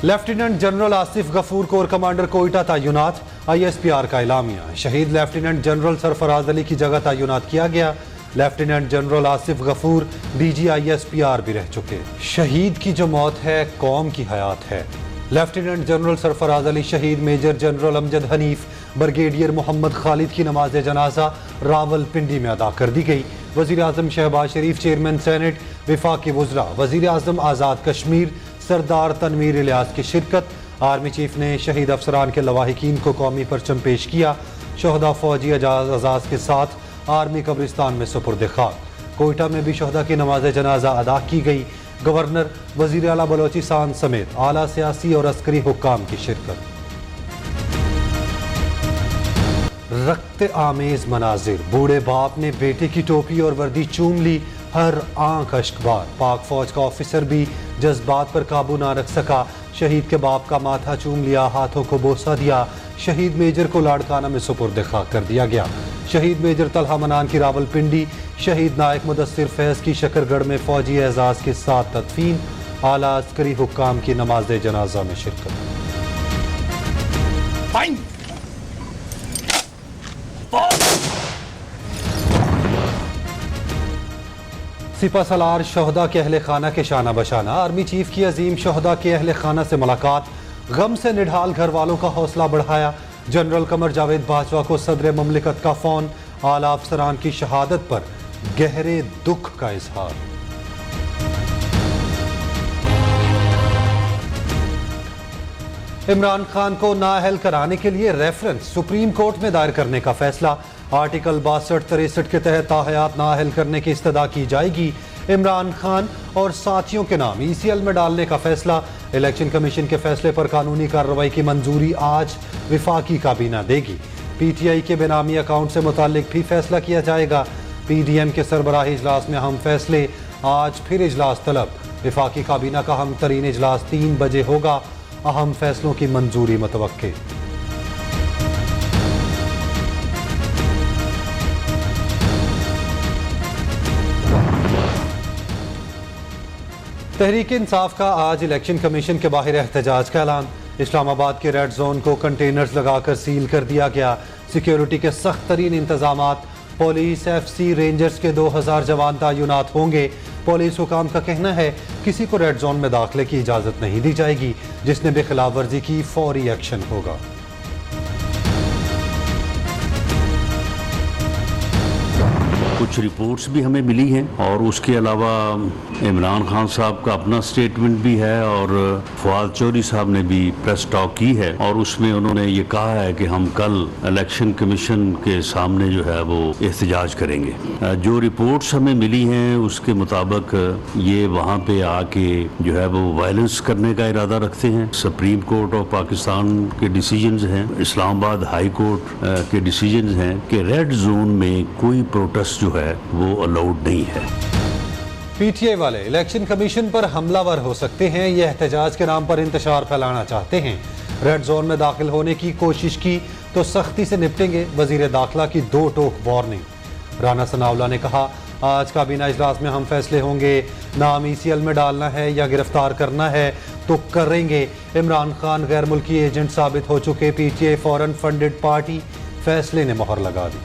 Lieutenant general Asif Ghafoor corps commander Quetta तैनात, ISPR का एलामिया। शहीद लेफ्टिनेंट जनरल सरफराज अली की जगह तैनात किया गया। Lieutenant general Asif Ghafoor DG ISPR भी रह चुके। शहीद की जो मौत है कौम की हयात है। लेफ्टिनेंट जनरल सरफराज अली शहीद major general Amjad Hanif brigadier Mohammad Khalid की नमाज जनाजा रावलपिंडी में अदा कर दी गई। वज़ीर आज़म शहबाज शरीफ, चेयरमैन सेनेट, वफाकी वज़रा, वज़ीर आज़म आज़ाद कश्मीर सरदार तनवीर इलियास की शिरकत। आर्मी चीफ ने शहीद अफसरान के लवाहिकीन को कौमी परचम पेश किया। शहदा फौजी एजाज़ के साथ आर्मी कब्रिस्तान में सुपुर्द खाक। कोयटा में भी शहदा की नमाज जनाजा अदा की गई। गवर्नर, वज़ीर आला बलोचिस्तान समेत आला सियासी और अस्करी हुक्काम की शिरकत। रक्त आमेज मनाजिर, बूढ़े बाप ने बेटे की टोपी और वर्दी चूम ली, हर आंख अश्कबार। पाक फौज का ऑफिसर भी जज्बात पर काबू ना रख सका, शहीद के बाप का माथा चूम लिया, हाथों को बोसा दिया। शहीद मेजर को लाड़काना में सुपुर्द खाक कर दिया गया। शहीद मेजर तलहा मनान की रावलपिंडी, शहीद नायक मुदस्सिर फैज की शकरगढ़ में फौजी एजाज के साथ तदफीन। आला अस्करी हुक्काम की नमाज जनाजा में शिरकत। सिपा सलार शहदा के अहले खाना के शाना बशाना। आर्मी चीफ की अजीम शहदा के अहले खाना से मुलाकात, गम से निढाल घर वालों का हौसला बढ़ाया। जनरल कमर जावेद बाजवा को सदर ममलिकत का फ़ोन। आला अफसरान की शहादत पर गहरे दुख का इजहार। इमरान खान को नाअहल कराने के लिए रेफरेंस सुप्रीम कोर्ट में दायर करने का फैसला। आर्टिकल 62-63 के तहत ताहयात नाअहल करने की इस्तदा की जाएगी। इमरान खान और साथियों के नाम ECL में डालने का फैसला। इलेक्शन कमीशन के फैसले पर कानूनी कार्रवाई की मंजूरी आज विफाकी काबीना देगी। PTI के बेनामी अकाउंट से मुताल्लिक भी फैसला किया जाएगा। PDM के सरबराही इजलास में अहम फैसले, आज फिर इजलास तलब। विफाकी काबीना का अहम तरीन इजलास 3 बजे होगा। अहम फैसलों की मंजूरी मुतवक्के। तहरीक इंसाफ का आज इलेक्शन कमीशन के बाहर एहतजाज का ऐलान। इस्लामाबाद के रेड जोन को कंटेनर्स लगाकर सील कर दिया गया। सिक्योरिटी के सख्त तरीन इंतजामात। पुलिस, FC, रेंजर्स के 2000 जवान तैनात होंगे। पुलिस हुकाम का कहना है किसी को रेड जोन में दाखिले की इजाज़त नहीं दी जाएगी। जिसने बेखिलाफ वर्जी की फौरी एक्शन होगा। कुछ रिपोर्ट्स भी हमें मिली हैं और उसके अलावा इमरान खान साहब का अपना स्टेटमेंट भी है और फवाद चौधरी साहब ने भी प्रेस टॉक की है और उसमें उन्होंने ये कहा है कि हम कल इलेक्शन कमीशन के सामने जो है वो एहतजाज करेंगे। जो रिपोर्ट्स हमें मिली हैं उसके मुताबिक ये वहाँ पे आके जो है वो वायलेंस करने का इरादा रखते हैं। सुप्रीम कोर्ट ऑफ पाकिस्तान के डिसीजंस हैं, इस्लामाबाद हाई कोर्ट के डिसीजंस हैं कि रेड जोन में कोई प्रोटेस्ट जो है वो अलाउड नहीं है। PTI वाले इलेक्शन कमीशन पर हमलावर हो सकते हैं। यह एहतजाज के नाम पर इंतशार फैलाना चाहते हैं। रेड जोन में दाखिल होने की कोशिश की तो सख्ती से निपटेंगे। वजीर दाखिला की 2 टोक वार्निंग। राना सनाउल्लाह ने कहा आज काबीना इजलास में हम फैसले होंगे। नाम ECL में डालना है या गिरफ्तार करना है तो करेंगे। इमरान खान गैर मुल्की एजेंट साबित हो चुके। PTI फॉरेन फंडेड पार्टी, फैसले ने मोहर लगा दी।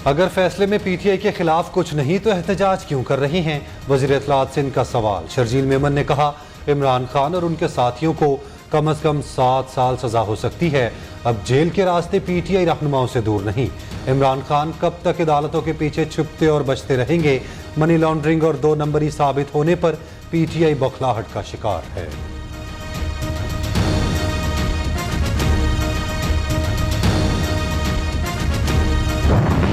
अगर फैसले में PTI के खिलाफ कुछ नहीं तो एहतजाज क्यों कर रही हैं? वज़ीर इत्तलात सिंध का सवाल। शर्जील मेमन ने कहा इमरान खान और उनके साथियों को कम से कम 7 साल सजा हो सकती है। अब जेल के रास्ते PTI रहनुमाओं से दूर नहीं। इमरान खान कब तक अदालतों के पीछे छुपते और बचते रहेंगे? मनी लॉन्ड्रिंग और 2 नंबरी साबित होने पर PTI बौखलाहट का शिकार है।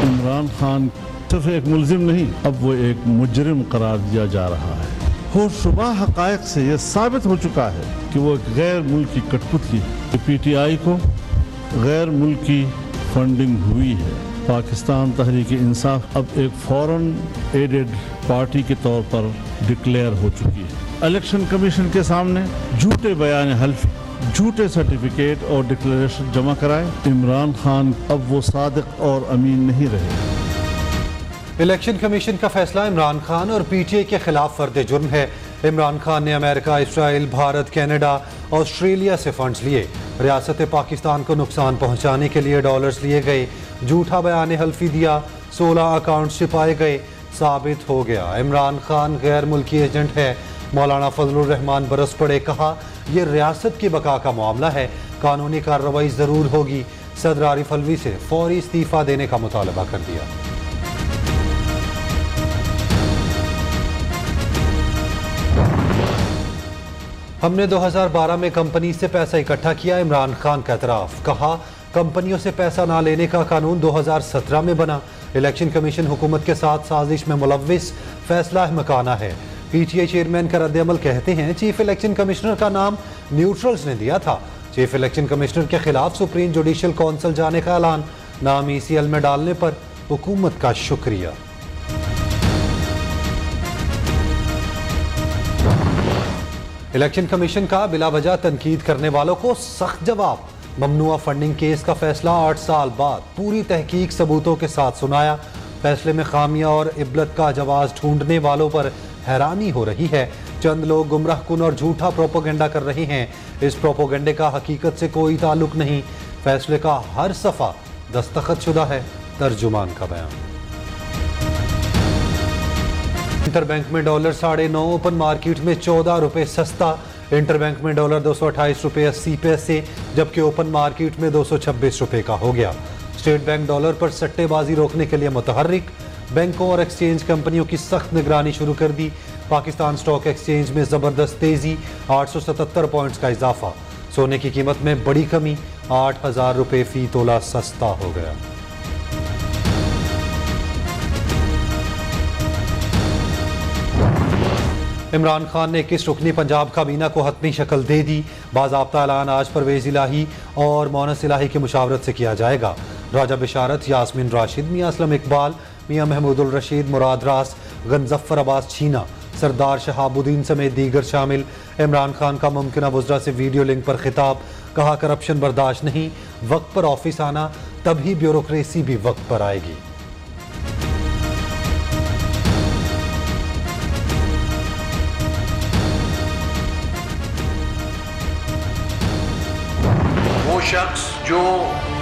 इमरान खान सिर्फ एक मुलजिम नहीं, अब वो एक मुजरिम करार दिया जा रहा है। होशरुबा हक़ाइक़ से यह साबित हो चुका है कि वो एक गैर मुल्की कठपुतली है। PTI को गैर मुल्की फंडिंग हुई है। पाकिस्तान तहरीक इंसाफ अब एक फॉरेन एडेड पार्टी के तौर पर डिक्लेयर हो चुकी है। इलेक्शन कमीशन के सामने झूठे बयान हल्फ, झूठे सर्टिफिकेट और डिक्लेरेशन जमा कराए। इमरान खान अब वो सादिक और अमीन नहीं रहे। इलेक्शन कमीशन का फैसला इमरान खान और पीटीआई के खिलाफ फर्द जुर्म है। इमरान खान ने America, Israel, Bharat, Canada, Australia से फंड्स लिए। रियासत पाकिस्तान को नुकसान पहुंचाने के लिए डॉलर्स लिए गए। झूठा बयान हल्फी दिया। 16 अकाउंट छिपाए गए। साबित हो गया इमरान खान गैर मुल्की एजेंट है। मौलाना फजलुर रहमान बरस पड़े। कहा यह रियासत की बका का मामला है, कानूनी कार्रवाई जरूर होगी। सदर आरिफ अलवी से फौरी इस्तीफा देने का मुतालबा कर दिया। हमने 2012 में कंपनी से पैसा इकट्ठा किया, इमरान खान का एतराफ। कहा कंपनियों से पैसा ना लेने का कानून 2017 में बना। इलेक्शन कमीशन हुकूमत के साथ साजिश में मुलव्विस, फैसला अहमकाना है। पीटीआई चेयरमैन का रद्द-ए-अमल कहते हैं चीफ इलेक्शन कमिश्नर का नाम न्यूट्रल्स ने दिया था। चीफ इलेक्शन कमिश्नर के खिलाफ सुप्रीम जुडिशल काउंसिल जाने का ऐलान। नाम ईसीएल में डालने पर हुकूमत का शुक्रिया। इलेक्शन कमीशन का बिला वजह तनकीद करने वालों को सख्त जवाब। ममनुआ फंडिंग केस का फैसला 8 साल बाद पूरी तहकीक सबूतों के साथ सुनाया। फैसले में खामियां और इबलत का जवाब ढूंढने वालों पर हैरानी हो रही है। चंद लोग गुमराहकुन और झूठा प्रोपोगंडा कर रहे हैं। इस प्रोपोगंडे का हकीकत से कोई ताल्लुक नहीं। फैसले का हर सफ़ा दस्तखत शुदा है। तर्जुमान का बयान। इंटरबैंक में डॉलर 9.5, ओपन मार्केट में 14 रुपये सस्ता। इंटरबैंक में डॉलर 228 रुपये 80 पैसे, जबकि ओपन मार्केट में 226 रुपये का हो गया। स्टेट बैंक डॉलर पर सट्टेबाजी रोकने के लिए मुतहर्रिक। बैंकों और एक्सचेंज कंपनियों की सख्त निगरानी शुरू कर दी। पाकिस्तान स्टॉक एक्सचेंज में ज़बरदस्त तेज़ी, 877 पॉइंट्स का इजाफा। सोने की कीमत में बड़ी कमी, 8,000 रुपये फी तोला सस्ता हो गया। इमरान खान ने 21 रुकनी पंजाब काबीना को हतमी शक्ल दे दी। बाज़ाब्ता ऐलान आज परवेज़ इलाही और मोनस इलाही की मुशावरत से किया जाएगा। राजा बिशारत, यास्मीन राशिद, मियां असलम इकबाल, मियां महमूदुल रशीद, मुराद रास, गंजफ्फर अब्बास छीना, सरदार शहाबुद्दीन समेत दीगर शामिल। इमरान खान का मुमकिन वज़रा से वीडियो लिंक पर खिताब। कहा करप्शन बर्दाश्त नहीं, वक्त पर ऑफिस आना, तभी ब्यूरोक्रेसी भी वक्त पर आएगी। शख्स जो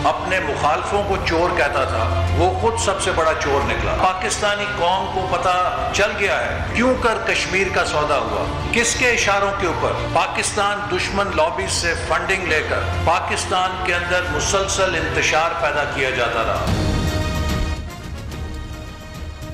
अपने मुखालफों को चोर कहता था, वो खुद सबसे बड़ा चोर निकला। पाकिस्तानी कौम को पता चल गया है क्यों कर कश्मीर का सौदा हुआ, किसके इशारों के ऊपर। पाकिस्तान दुश्मन लॉबी से फंडिंग लेकर पाकिस्तान के अंदर मुसलसल इंतशार पैदा किया जाता रहा।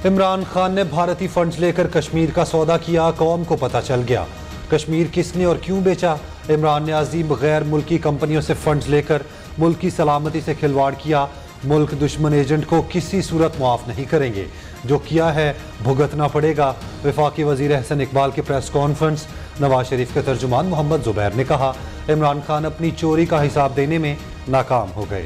इमरान खान ने भारतीय फंड्स लेकर कश्मीर का सौदा किया, कौम को पता चल गया। कश्मीर किसने और क्यों बेचा। इमरान ने अजीम गैर मुल्की कंपनियों से फंड्स लेकर मुल्क की सलामती से खिलवाड़ किया। मुल्क दुश्मन एजेंट को किसी सूरत मुआफ नहीं करेंगे। जो किया है भुगतना पड़ेगा। वफाकी वजीर अहसन इकबाल की प्रेस कॉन्फ्रेंस। नवाज शरीफ के तर्जुमान मोहम्मद जुबैर ने कहा इमरान खान अपनी चोरी का हिसाब देने में नाकाम हो गए।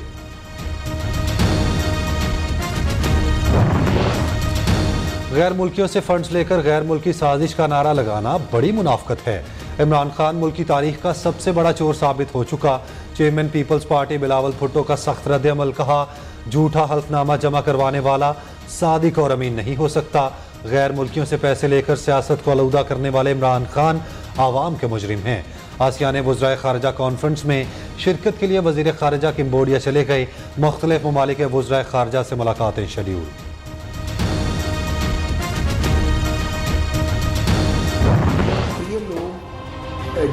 गैर मुल्कियों से फंड्स लेकर गैर मुल्की साजिश का नारा लगाना बड़ी मुनाफकत है। इमरान खान मुल्क की तारीख का सबसे बड़ा चोर साबित हो चुका। Chairman Peoples Party Bilawal Bhutto का सख्त रद्द-ए-अमल। कहा झूठा हल्फनामा जमा करवाने वाला सादिक और अमीन नहीं हो सकता। गैर मुल्कियों से पैसे लेकर सियासत को आलूदा करने वाले इमरान खान आवाम के मुजरिम हैं। आसियाने वज़राए ख़ारिजा कॉन्फ्रेंस में शिरकत के लिए वज़ीर ख़ारिजा कंबोडिया चले गए। मुख्तलिफ ममालिक के वज़राए ख़ारिजा से मुलाकातें शेड्यूल।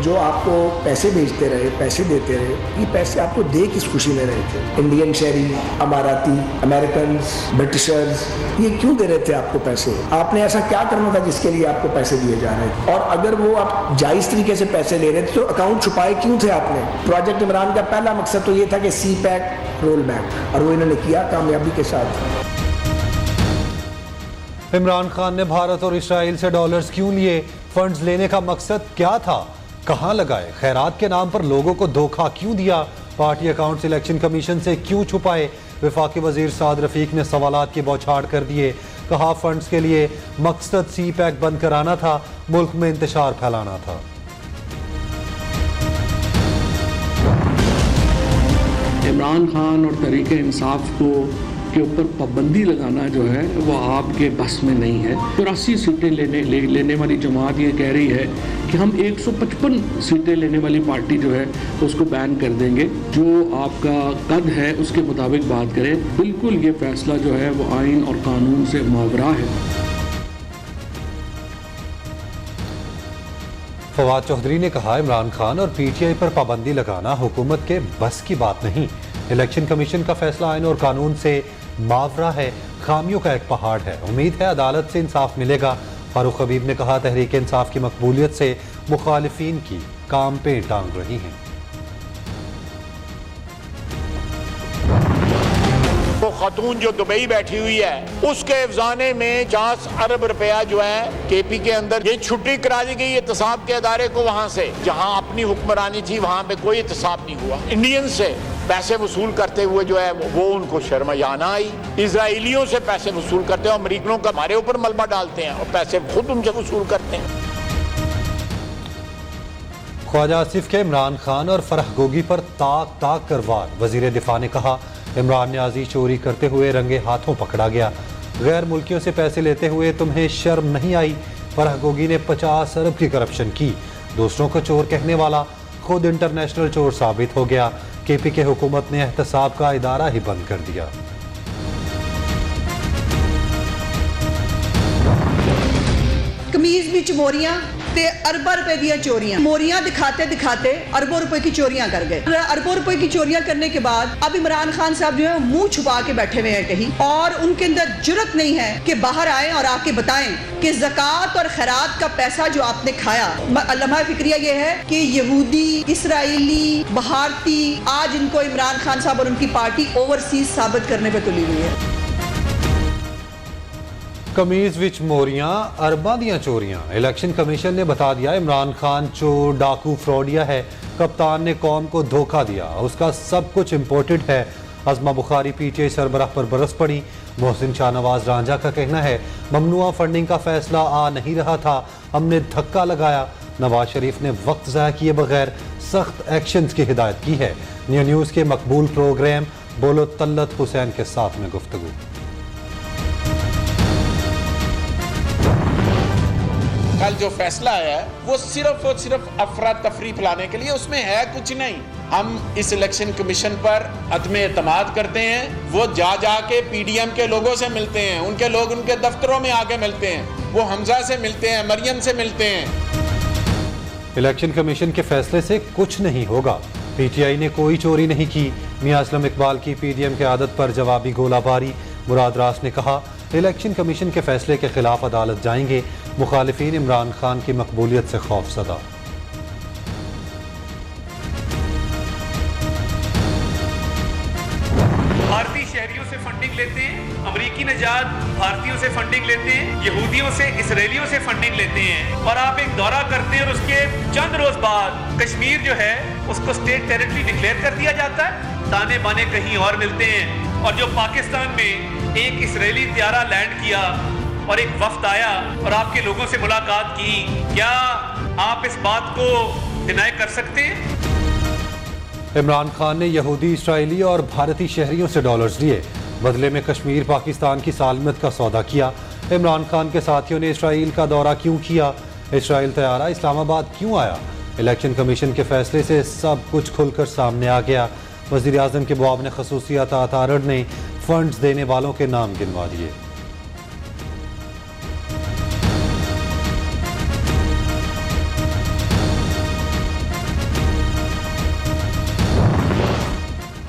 जो आपको पैसे भेजते रहे, पैसे देते रहे, ये पैसे आपको दे किस खुशी में रहे थे। इंडियन शहरी, अमाराती, अमेरिकन, ब्रिटिशर्स, ये क्यों दे रहे थे आपको पैसे। आपने ऐसा क्या करना था जिसके लिए आपको पैसे दिए जा रहे थे। और अगर वो आप जायज़ तरीके से पैसे ले रहे थे तो अकाउंट छुपाए क्यों थे आपने। प्रोजेक्ट इमरान का पहला मकसद तो ये था कि सी पैक रोल बैक, और वो इन्होंने किया कामयाबी के साथ। इमरान खान ने भारत और इसराइल से डॉलर्स क्यों लिए। फंड्स लेने का मकसद क्या था, कहां लगाए। खैरात के नाम पर लोगों को धोखा क्यों दिया। पार्टी अकाउंट्स इलेक्शन कमीशन से क्यों छुपाए। वफाकी वजीर साद रफीक ने सवालात की बौछार कर दिए। कहा फंड्स के लिए मकसद सी पैक बंद कराना था, मुल्क में इंतशार फैलाना था। इमरान खान और तहरीक इंसाफ को के ऊपर पाबंदी लगाना जो है वो आपके बस में नहीं है। 84 सीटें लेने वाली जमात ये कह रही है कि हम 155 सीटें लेने वाली पार्टी जो है उसको बैन कर देंगे। जो आपका कद है उसके मुताबिक बात करें। बिल्कुल ये फैसला जो है वो आइन और कानून से मावरा है। फवाद चौधरी ने कहा, इमरान खान और पीटीआई पर पाबंदी लगाना हुकूमत के बस की बात नहीं। इलेक्शन कमीशन का फैसला आइन और कानून से मावरा है, खामियों का एक पहाड़ है। उम्मीद है अदालत से इंसाफ मिलेगा। फारूक हबीब ने कहा, तहरीक इंसाफ की मकबूलियत से मुखालिफिन की काम पे टांग रही हैं। वो खातून जो दुबई बैठी हुई है उसके अफजाने में 50 अरब रुपया जो है केपी के अंदर ये छुट्टी करा दी गई एहतसाब के अदारे को। वहां से जहां अपनी हुक्मरानी थी वहां पे कोई एहतसाब नहीं हुआ। इंडियन से पैसे वसूल करते हुए जो है वो उनको शर्म या ना आई। इजराइलियों से पैसे वसूल करते हैं, अमरीकनों का हमारे ऊपर मलबा डालते हैं और पैसे खुद उनसे वसूल करते हैं। ख्वाजा आसिफ के इमरान खान और फरह गोगी पर ताक ताक कर वार। वजीर दिफा ने कहा, इमरान न्याजी चोरी करते हुए रंगे हाथों पकड़ा गया। गैर मुल्कियों से पैसे लेते हुए तुम्हें शर्म नहीं आई। फरह गोगी ने 50 अरब की करप्शन की। दूसरों को चोर कहने वाला खुद इंटरनेशनल चोर साबित हो गया। केपी के हुकूमत ने एहतसाब का इदारा ही बंद कर दिया। कमीज विच मोरियां ते अरबों रुपए दी चोरियां, मोरियां दिखाते दिखाते अरबों रुपए की चोरियां कर गए। अरबों रुपए की चोरियां करने के बाद अब इमरान खान साहब जो है मुंह छुपा के बैठे हुए हैं कहीं, और उनके अंदर जुर्रत नहीं है कि बाहर आए और आके बताएं कि ज़कात और खैरात का पैसा जो आपने खाया। लम्हा फिक्रिया ये है कि यहूदी, इसराइली, भारती आज इनको इमरान खान साहब और उनकी पार्टी ओवरसीज साबित करने पर तुली हुई है। कमीज विच मोरियां, अरबां दियां चोरियां। इलेक्शन कमीशन ने बता दिया, इमरान खान चोर, डाकू, फ्रॉडिया है। कप्तान ने कौम को धोखा दिया, उसका सब कुछ इम्पोर्टेड है। अज़मा बुखारी पीटीआई सरबराह पर बरस पड़ी। मोहसिन शाहनवाज रांझा का कहना है, ममनुआ फंडिंग का फैसला आ नहीं रहा था, हमने धक्का लगाया। नवाज शरीफ ने वक्त ज़ाया किए बगैर सख्त एक्शंस की हिदायत की है। न्यूज़ के मकबूल प्रोग्राम बोलो तल्लत हुसैन के साथ में गुफ्तगू। कल जो फैसला आया है वो सिर्फ और सिर्फ अफरा तफरी फैलाने के लिए, उसमें है कुछ नहीं। हम इस इलेक्शन कमीशन पर अदम एतमाद करते हैं। वो जा के पीडीएम के लोगों से मिलते हैं, उनके लोग उनके दफ्तरों में आके मिलते हैं, वो हमजा से मिलते हैं, मरियम से मिलते हैं। इलेक्शन कमीशन के फैसले से कुछ नहीं होगा। पीटीआई ने कोई चोरी नहीं की। मियां असलम इकबाल की पीडीएम के आदत पर जवाबी गोलाबारी। मुराद रास ने कहा, इलेक्शन कमीशन के फैसले के खिलाफ अदालत जाएंगे। मुखालिफिन इमरान खान की मकबूलियत से खौफजदा। भारतीय शहरियों से फंडिंग लेते हैं, अमरीकी नजात भारतीयों से फंडिंग लेते हैं, यहूदियों से, इसराइलियों से फंडिंग लेते हैं, और आप एक दौरा करते हैं और उसके चंद रोज बाद कश्मीर जो है उसको स्टेट टेरिटरी डिक्लेयर कर दिया जाता है। ताने बाने कहीं और मिलते हैं। और जो पाकिस्तान में एक इसराइली त्यारा लैंड किया और एक वफ्द आया और आपके लोगों से मुलाकात की, क्या आप इस बात को डिनाई कर सकते हैं? इमरान खान ने यहूदी, इसराइली और भारतीय शहरियों से डॉलर्स लिए। बदले में कश्मीर पाकिस्तान की सालमत का सौदा किया। इमरान खान के साथियों ने इसराइल का दौरा क्यों किया? इसराइल तैयारा इस्लामाबाद क्यों आया? इलेक्शन कमीशन के फैसले से सब कुछ खुलकर सामने आ गया। वज़ीर आज़म के मुआविन ख़ुसूसी अता तारड़ ने फंड्स देने वालों के नाम गिनवा दिए।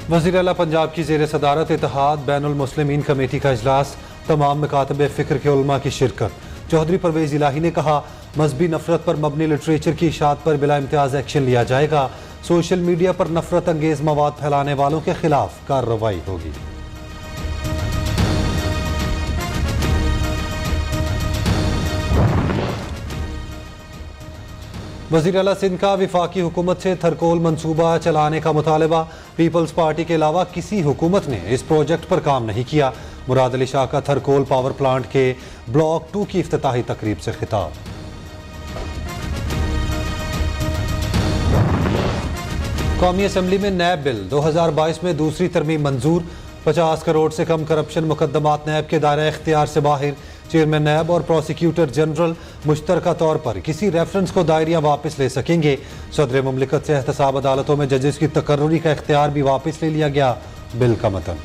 वज़ीर आला पंजाब की ज़ेर सदारत इत्तेहाद बैनुल मुस्लिमीन कमेटी का इजलास। तमाम मकातब फ़िक्र के उलमा की शिरकत। चौधरी परवेज़ इलाही ने कहा, मजहबी नफरत पर मबनी लिटरेचर की इशाअत पर बिला इम्तियाज़ एक्शन लिया जाएगा। सोशल मीडिया पर नफरत अंगेज मवाद फैलाने वालों के खिलाफ कार्रवाई होगी। वज़ीर आला सिंध का विफाकी हुकूमत से थरकोल मंसूबा चलाने का मुतालबा। पीपल्स पार्टी के अलावा किसी हुकूमत ने इस प्रोजेक्ट पर काम नहीं किया। मुराद अली शाह का थरकोल पावर प्लांट के ब्लॉक 2 की इफ्तिताही तकरीब से खिताब। कौमी असम्बली में नैब बिल 2022 में दूसरी तरमीम मंजूर। 50 करोड़ से कम करप्शन मुकदमात नैब के दायरा इख्तियार से बाहर। चेयरमैन नैब और प्रोसिक्यूटर जनरल मुश्तरका तौर पर किसी रेफरेंस को दायरियाँ वापस ले सकेंगे। सदर मुमलिकत से एहतसाब अदालतों में जजेस की तकर्रुरी का इख्तियार भी वापस ले लिया गया। बिल का मतन।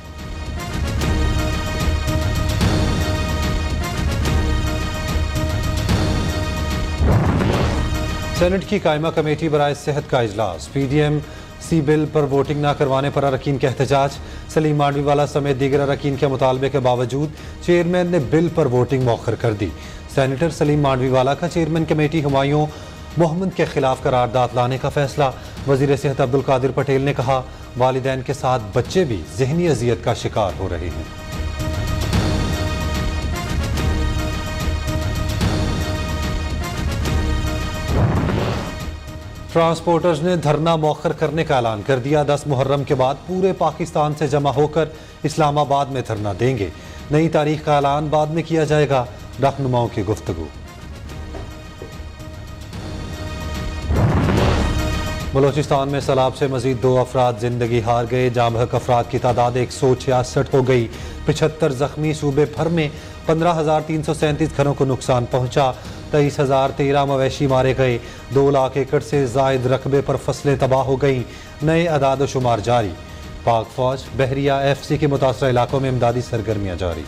सेनेट की कायमा कमेटी बराए सेहत का इजलास। PDM सी बिल पर वोटिंग न करवाने पर अरकान के एहतजाज। सलीम मांडवीवाला समेत दीगर अरकान के मुतालबे के बावजूद चेयरमैन ने बिल पर वोटिंग मौखर कर दी। सेनेटर सलीम मांडवीवाला का चेयरमैन कमेटी हुमायूं मोहम्मद के खिलाफ करारदाद लाने का फैसला। वजीर सेहत अब्दुल कादिर पटेल ने कहा, वालिदैन के साथ बच्चे भी जहनी अजियत का शिकार हो रहे हैं। ट्रांसपोर्टर्स ने धरना मौखर करने का ऐलान कर दिया। 10 मुहर्रम के बाद पूरे पाकिस्तान से जमा होकर इस्लामाबाद में धरना देंगे। नई तारीख का ऐलान बाद में किया जाएगा। रहनुमाओं की गुफ्तगू। बलोचिस्तान में सैलाब से मजीद 2 अफराद जिंदगी हार गए। जाम बहक अफराद की तादाद 166 हो गई। 75 जख्मी। सूबे भर में 15,337 घरों को नुकसान पहुंचा। 23,013 मवेशी मारे गए। 2 लाख एकड़ से जायद रकबे पर फसलें तबाह हो गईं। नए अदाद शुमार जारी। पाक फौज, बहरिया, FC के मुतासरा इलाकों में इमदादी सरगर्मियाँ जारी।